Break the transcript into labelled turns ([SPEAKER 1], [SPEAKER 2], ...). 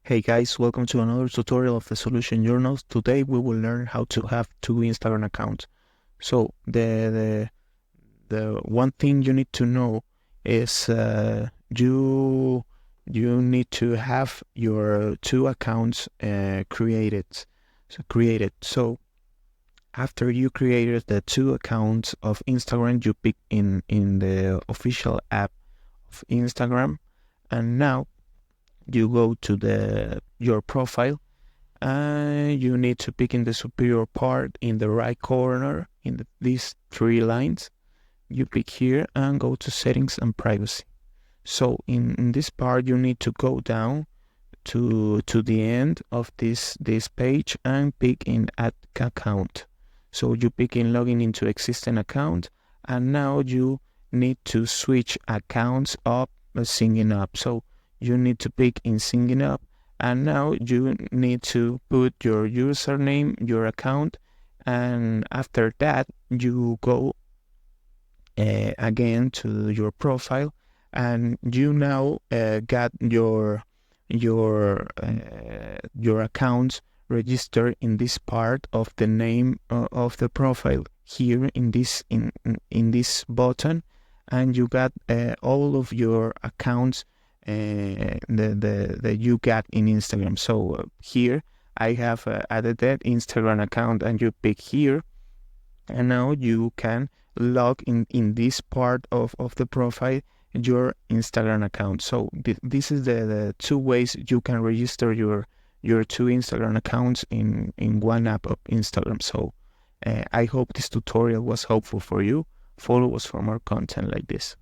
[SPEAKER 1] Hey guys, welcome to another tutorial of the Solution Journals. Today we will learn how to have two Instagram accounts. So the one thing you need to know is you need to have your two accounts created. So after you created the two accounts of Instagram, you pick in the official app of Instagram, and now you go to the your profile, and you need to pick in the superior part in the right corner these three lines. You pick here and go to settings and privacy. So in this part you need to go down to the end of this page and pick in add account. So you pick in login into existing account, and now you need to switch accounts up, singing up. So you need to pick in singing up, and now you need to put your username, your account, and after that you go again to your profile, and you now got your accounts registered in this part of the name of the profile here in this button, and you got all of your accounts that you got in Instagram. So here I have added that Instagram account, and you pick here, and now you can log in this part of the profile your Instagram account. So this is the two ways you can register your two Instagram accounts in one app of Instagram. So I hope this tutorial was helpful for you. Follow us for more content like this.